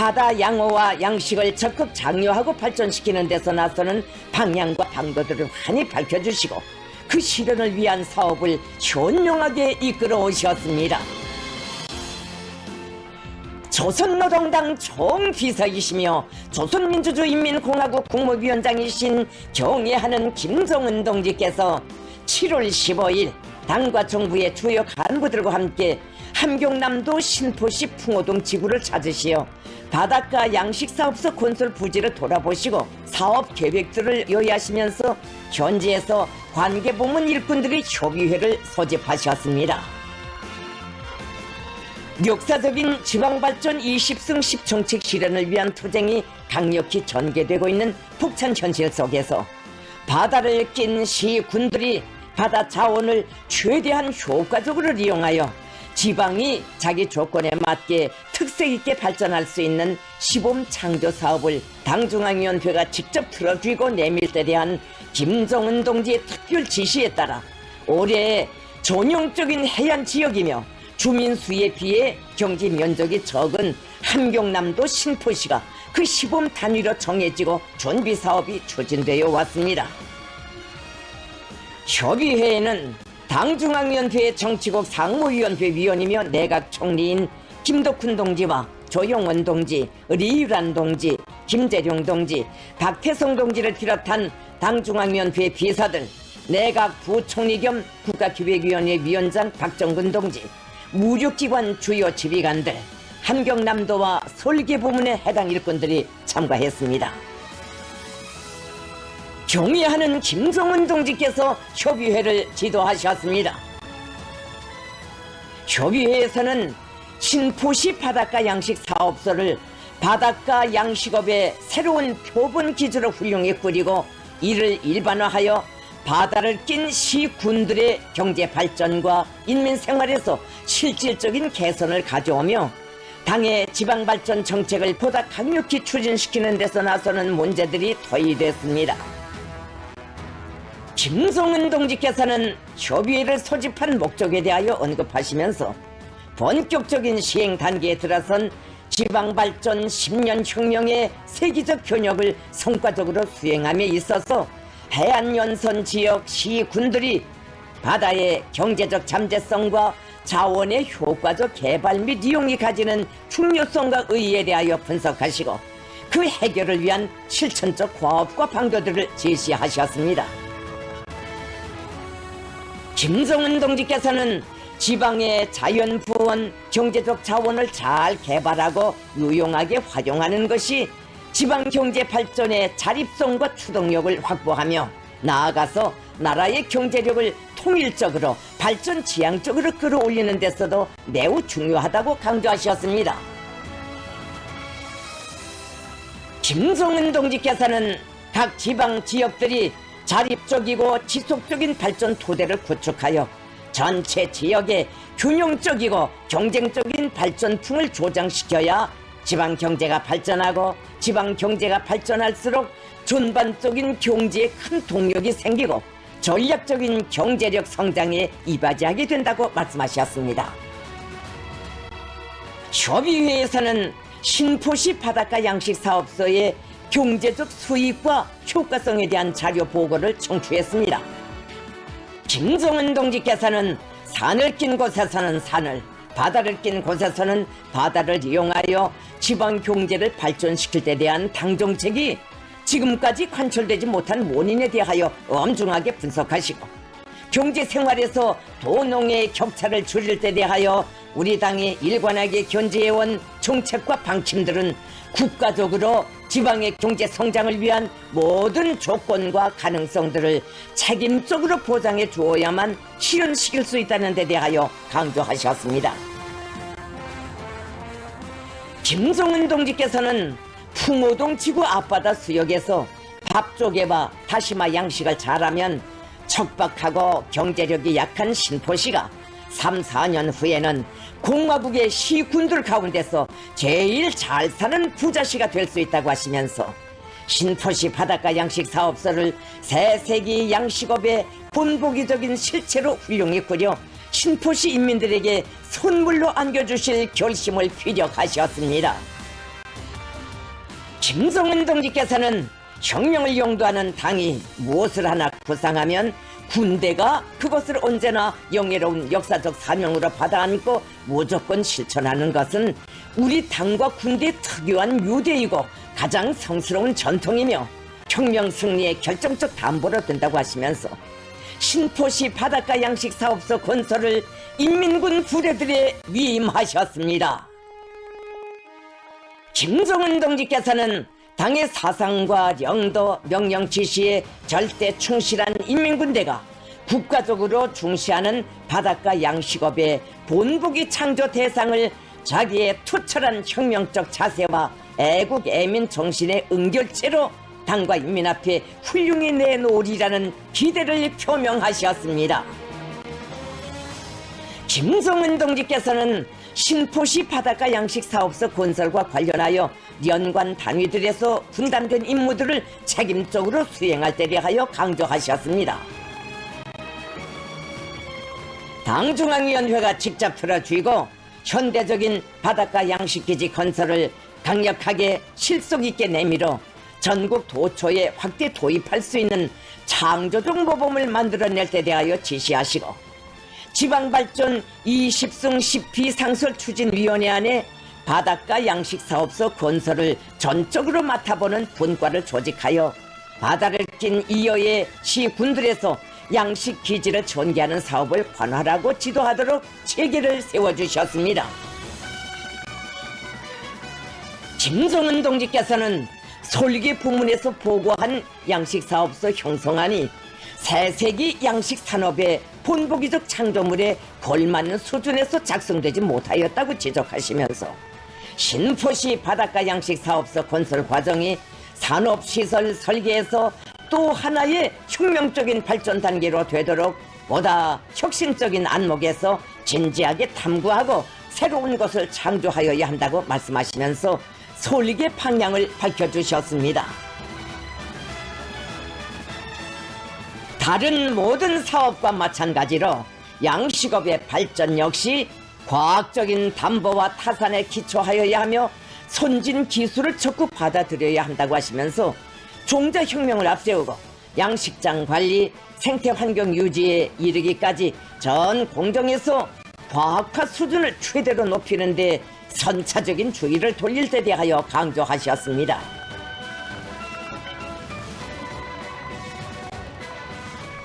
바다 양호와 양식을 적극 장려하고 발전시키는 데서 나서는 방향과 방도들을 환히 밝혀주시고 그 실현을 위한 사업을 현명하게 이끌어 오셨습니다. 조선노동당 총비서이시며 조선민주주의인민공화국 국무위원장이신 경애하는 김정은 동지께서 7월 15일 당과 정부의 주요 간부들과 함께 함경남도 신포시 풍호동 지구를 찾으시어 바닷가 양식사업소 건설 부지를 돌아보시고 사업 계획들을 요약하시면서 현지에서 관계부문 일꾼들의 협의회를 소집하셨습니다. 역사적인 지방발전 20승 10정책 실현을 위한 투쟁이 강력히 전개되고 있는 북한 현실 속에서 바다를 낀 시군들이 바다 자원을 최대한 효과적으로 이용하여 지방이 자기 조건에 맞게 특색 있게 발전할 수 있는 시범 창조 사업을 당중앙위원회가 직접 틀어쥐고 내밀 때 대한 김정은 동지의 특별 지시에 따라 올해 전형적인 해안 지역이며 주민 수에 비해 경제 면적이 적은 함경남도 신포시가 그 시범 단위로 정해지고 준비 사업이 추진되어 왔습니다. 협의회에는 당중앙위원회 정치국 상무위원회 위원이며 내각 총리인 김덕훈 동지와 조용원 동지, 리유란 동지, 김재룡 동지, 박태성 동지를 비롯한 당중앙위원회 비서들, 내각 부총리 겸 국가기획위원회 위원장 박정근 동지, 무력기관 주요 지휘관들, 함경남도와 설계부문의 해당 일꾼들이 참가했습니다. 경의하는 김정은 동지께서 협의회를 지도하셨습니다. 협의회에서는 신포시 바닷가 양식 사업소를 바닷가 양식업의 새로운 표본 기지로 훌륭히 꾸리고 이를 일반화하여 바다를 낀 시군들의 경제 발전과 인민 생활에서 실질적인 개선을 가져오며 당의 지방발전 정책을 보다 강력히 추진시키는 데서 나서는 문제들이 토의됐습니다. 김정은 동지께서는 협의회를 소집한 목적에 대하여 언급하시면서 본격적인 시행 단계에 들어선 지방발전 10년 혁명의 세계적 현역을 성과적으로 수행함에 있어서 해안연선 지역 시군들이 바다의 경제적 잠재성과 자원의 효과적 개발 및 이용이 가지는 중요성과 의의에 대하여 분석하시고 그 해결을 위한 실천적 과업과 방도들을 제시하셨습니다. 김정은 동지께서는 지방의 자연 부원, 경제적 자원을 잘 개발하고 유용하게 활용하는 것이 지방 경제 발전의 자립성과 추동력을 확보하며 나아가서 나라의 경제력을 통일적으로 발전 지향적으로 끌어올리는 데서도 매우 중요하다고 강조하셨습니다. 김정은 동지께서는 각 지방 지역들이 자립적이고 지속적인 발전 토대를 구축하여 전체 지역의 균형적이고 경쟁적인 발전풍을 조장시켜야 지방 경제가 발전하고 지방 경제가 발전할수록 전반적인 경제에 큰 동력이 생기고 전략적인 경제력 성장에 이바지하게 된다고 말씀하셨습니다. 협의회에서는 신포시 바닷가 양식사업소의 경제적 수익과 효과성에 대한 자료 보고를 청취했습니다. 김정은 동지께서는 산을 낀 곳에서는 산을, 바다를 낀 곳에서는 바다를 이용하여 지방 경제를 발전시킬 데 대한 당정책이 지금까지 관철되지 못한 원인에 대하여 엄중하게 분석하시고 경제 생활에서 도농의 격차를 줄일 데 대하여 우리 당이 일관하게 견지해온 정책과 방침들은 국가적으로 지방의 경제 성장을 위한 모든 조건과 가능성들을 책임적으로 보장해 주어야만 실현시킬 수 있다는 데 대하여 강조하셨습니다. 김정은 동지께서는 풍호동 지구 앞바다 수역에서 밥조개와 다시마 양식을 잘하면 척박하고 경제력이 약한 신포시가 3, 4년 후에는 공화국의 시군들 가운데서 제일 잘 사는 부자시가 될 수 있다고 하시면서 신포시 바닷가 양식 사업소를 새세기 양식업의 본보기적인 실체로 훌륭히 꾸려 신포시 인민들에게 선물로 안겨주실 결심을 피력하셨습니다. 김정은 동지께서는 혁명을 용도하는 당이 무엇을 하나 구상하면 군대가 그것을 언제나 영예로운 역사적 사명으로 받아안고 무조건 실천하는 것은 우리 당과 군대의 특유한 유대이고 가장 성스러운 전통이며 혁명 승리의 결정적 담보로 된다고 하시면서 신포시 바닷가 양식사업소 건설을 인민군 부대들에 위임하셨습니다. 김정은 동지께서는 당의 사상과 영도, 명령 지시에 절대 충실한 인민군대가 국가적으로 중시하는 바닷가 양식업의 본보기 창조 대상을 자기의 투철한 혁명적 자세와 애국 애민 정신의 응결체로 당과 인민 앞에 훌륭히 내놓으리라는 기대를 표명하셨습니다. 김정은 동지께서는 신포시 바닷가 양식사업소 건설과 관련하여 연관 단위들에서 분담된 임무들을 책임적으로 수행할 때에 하여 강조하셨습니다. 당중앙위원회가 직접 틀어쥐고 현대적인 바닷가 양식기지 건설을 강력하게 실속 있게 내밀어 전국 도처에 확대 도입할 수 있는 창조적 모범을 만들어낼 때 대하여 지시하시고 지방발전 20승 10피 상설추진위원회 안에 바닷가 양식사업소 건설을 전적으로 맡아보는 분과를 조직하여 바다를 낀 이어의 시군들에서 양식기지를 전개하는 사업을 관할하고 지도하도록 체계를 세워주셨습니다. 김정은 동지께서는 솔기 부문에서 보고한 양식사업소 형성안이 새세기 양식산업의 본보기적 창조물에 걸맞는 수준에서 작성되지 못하였다고 지적하시면서 신포시 바닷가 양식사업소 건설 과정이 산업시설 설계에서 또 하나의 혁명적인 발전 단계로 되도록 보다 혁신적인 안목에서 진지하게 탐구하고 새로운 것을 창조하여야 한다고 말씀하시면서 설계 방향을 밝혀주셨습니다. 다른 모든 사업과 마찬가지로 양식업의 발전 역시 과학적인 담보와 타산에 기초하여야 하며 선진 기술을 적극 받아들여야 한다고 하시면서 종자혁명을 앞세우고 양식장 관리, 생태환경 유지에 이르기까지 전 공정에서 과학화 수준을 최대로 높이는 데 선차적인 주의를 돌릴 때 대하여 강조하셨습니다.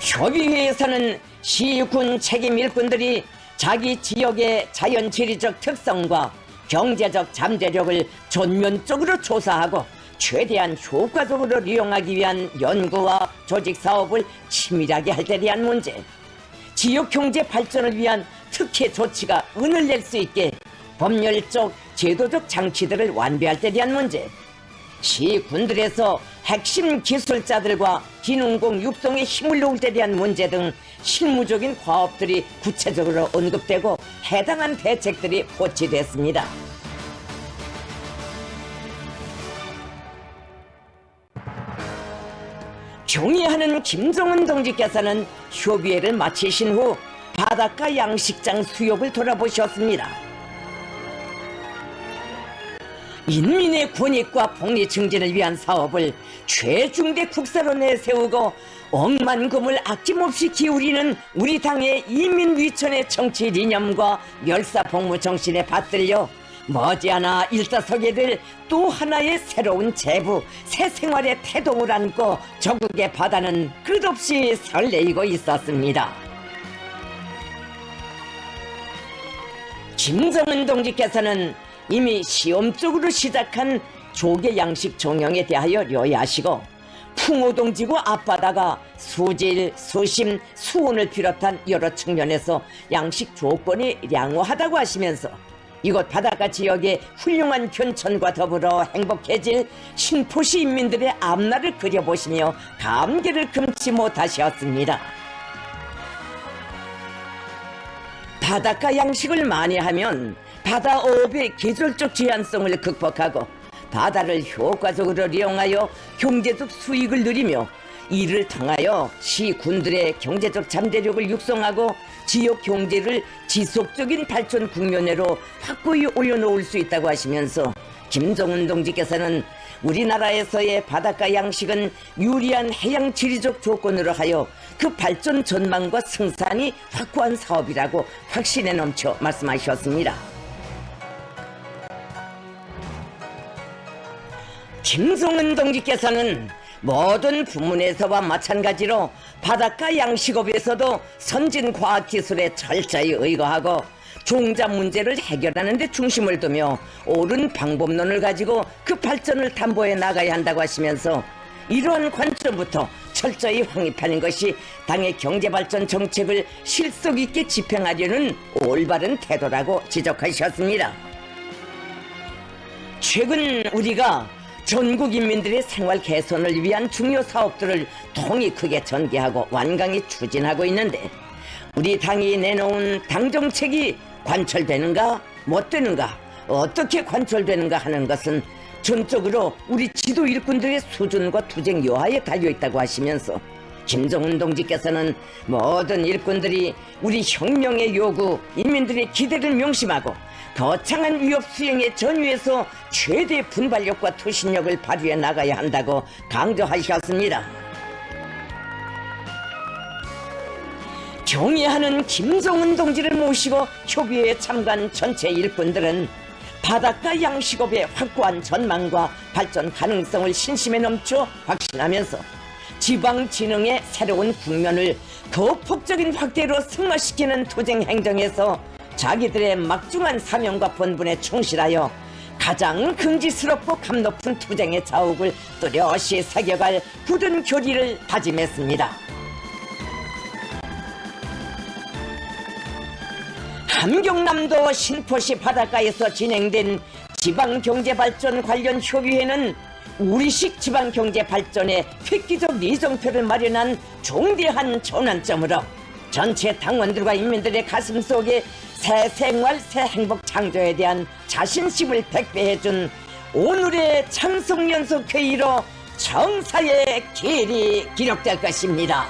협의회에서는 시군 책임 일꾼들이 자기 지역의 자연 지리적 특성과 경제적 잠재력을 전면적으로 조사하고 최대한 효과적으로 이용하기 위한 연구와 조직 사업을 치밀하게 할 때 대한 문제, 지역 경제 발전을 위한 특혜 조치가 은을 낼 수 있게 법률적, 제도적 장치들을 완비할 때 대한 문제, 시군들에서 핵심 기술자들과 기능공 육성에 힘을 놓을 때 대한 문제 등 실무적인 과업들이 구체적으로 언급되고 해당한 대책들이 고치됐습니다. 경의하는 김정은 동지께서는 협의회를 마치신 후 바닷가 양식장 수협을 돌아보셨습니다. 인민의 권익과 복리 증진을 위한 사업을 최중대 국사로 내세우고 억만금을 아낌없이 기울이는 우리 당의 이민위천의 정치 이념과 멸사복무 정신에 받들려 머지않아 일사서게 될 또 하나의 새로운 제부, 새 생활의 태동을 안고 전국의 바다는 끝없이 설레이고 있었습니다. 김정은 동지께서는 이미 시험적으로 시작한 조개 양식 종영에 대하여 요야하시고 풍호동지구 앞바다가 수질, 수심, 수온을 비롯한 여러 측면에서 양식 조건이 양호하다고 하시면서 이곳 바닷가 지역의 훌륭한 변천과 더불어 행복해질 신포시 인민들의 앞날을 그려보시며 감개를 금치 못하셨습니다. 바닷가 양식을 많이 하면 바다어업의 계절적 제한성을 극복하고 바다를 효과적으로 이용하여 경제적 수익을 누리며 이를 통하여 시군들의 경제적 잠재력을 육성하고 지역 경제를 지속적인 발전 국면으로 확고히 올려놓을 수 있다고 하시면서 김정은 동지께서는 우리나라에서의 바닷가 양식은 유리한 해양 지리적 조건으로 하여 그 발전 전망과 승산이 확고한 사업이라고 확신에 넘쳐 말씀하셨습니다. 김정은 동지께서는 모든 부문에서와 마찬가지로 바닷가 양식업에서도 선진 과학기술에 철저히 의거하고 종자 문제를 해결하는 데 중심을 두며 옳은 방법론을 가지고 그 발전을 담보해 나가야 한다고 하시면서 이러한 관점부터 철저히 확립하는 것이 당의 경제발전 정책을 실속 있게 집행하려는 올바른 태도라고 지적하셨습니다. 최근 우리가 전국 인민들의 생활 개선을 위한 중요 사업들을 통이 크게 전개하고 완강히 추진하고 있는데 우리 당이 내놓은 당 정책이 관철되는가 못 되는가 어떻게 관철되는가 하는 것은 전적으로 우리 지도 일꾼들의 수준과 투쟁 여하에 달려있다고 하시면서 김정은 동지께서는 모든 일꾼들이 우리 혁명의 요구, 인민들의 기대를 명심하고 거창한 위협 수행의 전위에서 최대 분발력과 투신력을 발휘해 나가야 한다고 강조하셨습니다. 경애하는 김정은 동지를 모시고 협의회에 참가한 전체 일꾼들은 바닷가 양식업의 확고한 전망과 발전 가능성을 신심에 넘쳐 확신하면서 지방진흥의 새로운 국면을 거폭적인 확대로 승화시키는 투쟁 행정에서 자기들의 막중한 사명과 본분에 충실하여 가장 긍지스럽고 감높은 투쟁의 자욱을 뚜렷이 새겨갈 굳은 교리를 다짐했습니다. 함경남도 신포시 바닷가에서 진행된 지방경제발전 관련 협의회는 우리식 지방경제발전의 획기적 리정표를 마련한 중대한 전환점으로 전체 당원들과 인민들의 가슴 속에 새 생활, 새 행복 창조에 대한 자신심을 백배해준 오늘의 참석연석회의로 정사의 길이 기록될 것입니다.